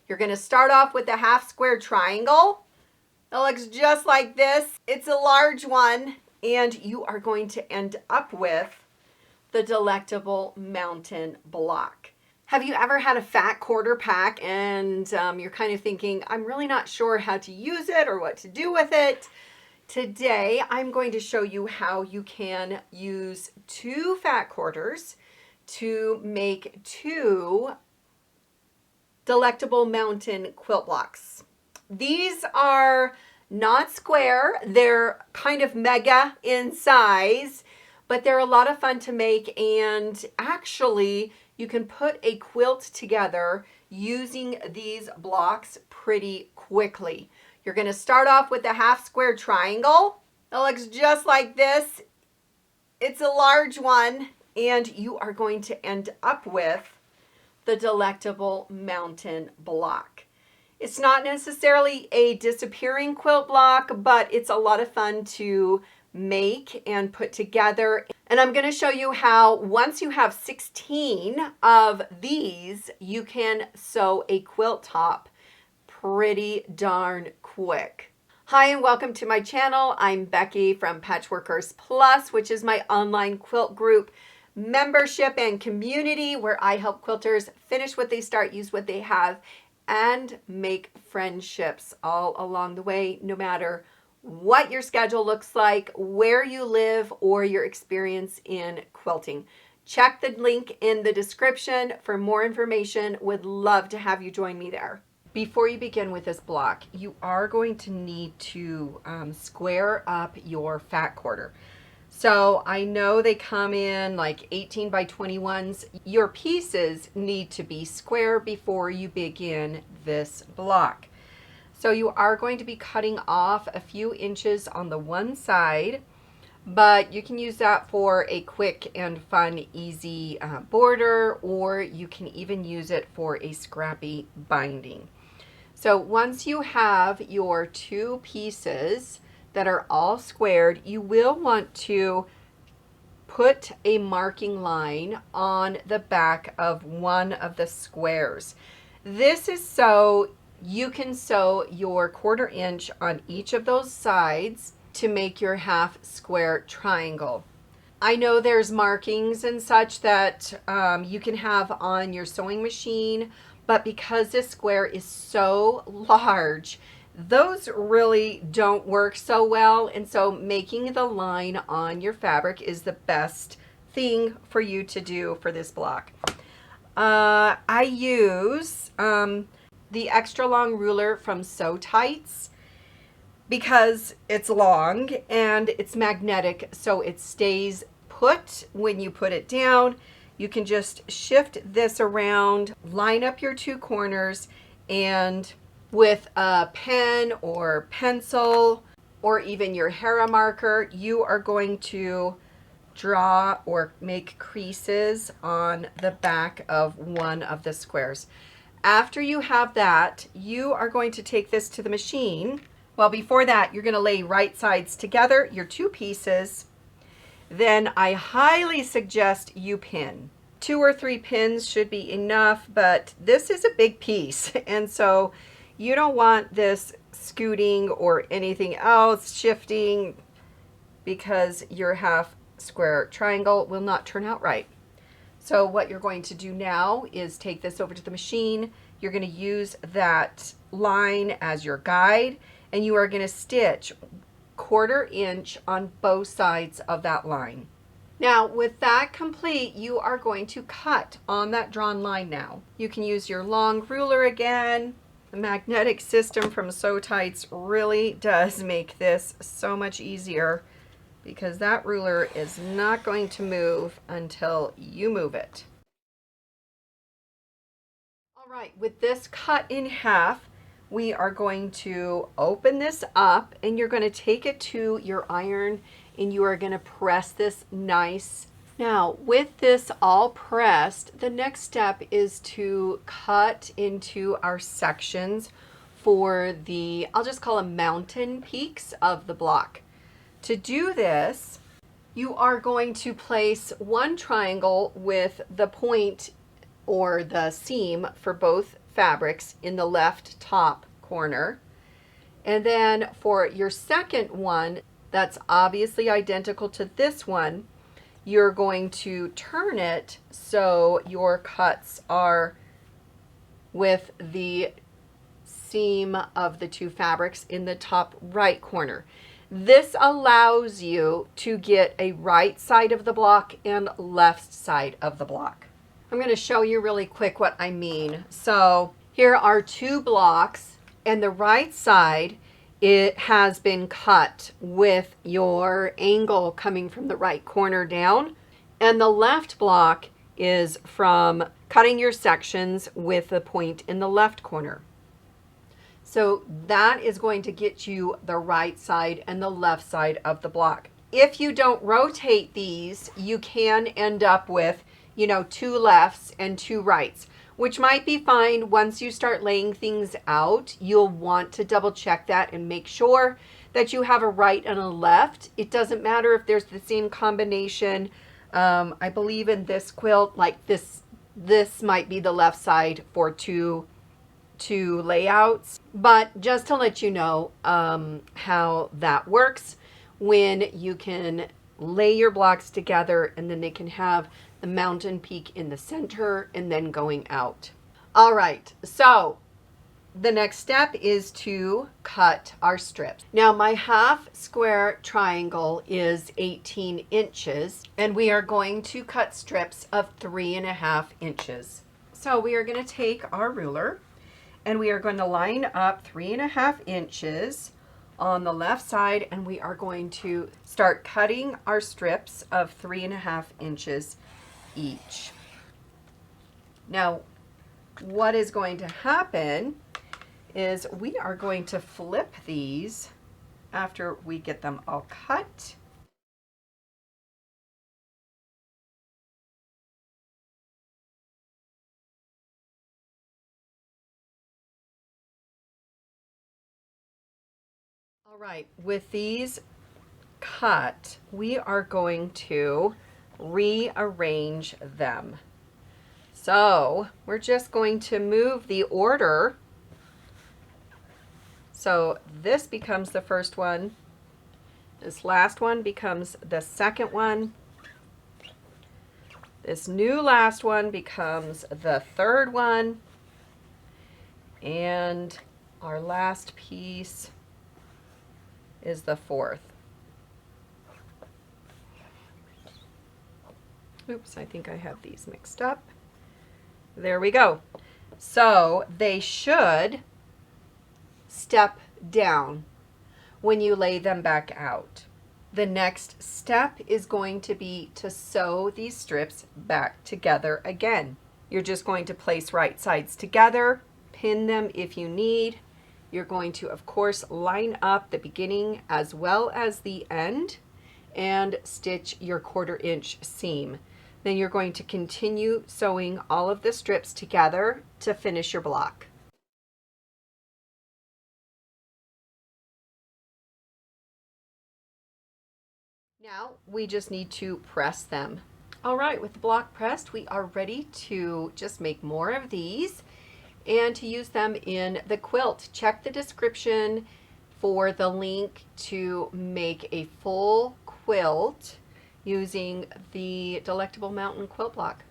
You're going to start off with a half square triangle. It looks just like this. It's a large one, and you are going to end up with the Delectable Mountain block. Have you ever had a fat quarter pack and you're kind of thinking, I'm really not sure how to use it or what to do with it? Today, I'm going to show you how you can use 2 fat quarters to make 2 Delectable Mountain quilt blocks. These are not square. They're kind of mega in size, but they're a lot of fun to make, and actually you can put a quilt together using these blocks pretty quickly. You're going to start off with a half square triangle. It looks just like this. It's a large one, and you are going to end up with the Delectable Mountain block. It's not necessarily a disappearing quilt block, but it's a lot of fun to make and put together. And I'm going to show you how once you have 16 of these, you can sew a quilt top pretty darn quick. Hi, and welcome to my channel. I'm Becky from Patchworkers Plus, which is my online quilt group membership and community where I help quilters finish what they start, use what they have, and make friendships all along the way, no matter what your schedule looks like, where you live, or your experience in quilting. Check the link in the description for more information. Would love to have you join me there. Before you begin with this block, you are going to need to square up your fat quarter. So I know they come in like 18 by 21s. Your pieces need to be square before you begin this block. So you are going to be cutting off a few inches on the one side, but you can use that for a quick and fun, easy border, or you can even use it for a scrappy binding. So once you have your 2 pieces that are all squared, you will want to put a marking line on the back of one of the squares. This is so you can sew your 1/4 inch on each of those sides to make your half square triangle. I know there's markings and such that you can have on your sewing machine, but because this square is so large, those really don't work so well, and so making the line on your fabric is the best thing for you to do for this block. I use the extra long ruler from Sew Tights because it's long and it's magnetic, so it stays put when you put it down. You can just shift this around, line up your 2 corners, and with a pen or pencil or even your Hera marker, you are going to draw or make creases on the back of one of the squares. After you have that, you are going to take this to the machine. Well, before that, you're going to lay right sides together, your 2 pieces. Then I highly suggest you pin. 2 or 3 pins should be enough, but this is a big piece, and so you don't want this scooting or anything else shifting, because your half square triangle will not turn out right. So what you're going to do now is take this over to the machine. You're going to use that line as your guide, and you are going to stitch 1/4 inch on both sides of that line. Now, with that complete, you are going to cut on that drawn line now. You can use your long ruler again. The magnetic system from Sew Tights really does make this so much easier, because that ruler is not going to move until you move it. All right, with this cut in half, we are going to open this up, and you're going to take it to your iron, and you are going to press this nice. Now, with this all pressed, the next step is to cut into our sections for the, I'll just call them mountain peaks of the block. To do this, you are going to place 1 triangle with the point or the seam for both fabrics in the left top corner. And then for your second one, that's obviously identical to this one, you're going to turn it so your cuts are with the seam of the two fabrics in the top right corner. This allows you to get a right side of the block and left side of the block. I'm going to show you really quick what I mean. So here are two blocks, and the right side, it has been cut with your angle coming from the right corner down, and the left block is from cutting your sections with the point in the left corner. So that is going to get you the right side and the left side of the block. If you don't rotate these, you can end up with, you know, two lefts and two rights, which might be fine. Once you start laying things out, you'll want to double check that and make sure that you have a right and a left. It doesn't matter if there's the same combination. I believe in this quilt, like this might be the left side for two layouts, but just to let you know how that works, when you can lay your blocks together and then they can have the mountain peak in the center and then going out. All right, so the next step is to cut our strips. Now my half square triangle is 18 inches and we are going to cut strips of 3.5 inches. So we are going to take our ruler and we are going to line up 3.5 inches on the left side, and we are going to start cutting our strips of 3.5 inches each. Now, what is going to happen is we are going to flip these after we get them all cut. All right, with these cut, we are going to rearrange them. So we're just going to move the order. So this becomes the first one. This last one becomes the second one. This new last one becomes the third one. And our last piece is the fourth. Oops, I think I have these mixed up. There we go. So they should step down when you lay them back out. The next step is going to be to sew these strips back together again. You're just going to place right sides together, pin them if you need. You're going to, of course, line up the beginning as well as the end and stitch your 1/4 inch seam. Then you're going to continue sewing all of the strips together to finish your block. Now we just need to press them. All right, with the block pressed, we are ready to just make more of these and to use them in the quilt. Check the description for the link to make a full quilt using the Delectable Mountain quilt block.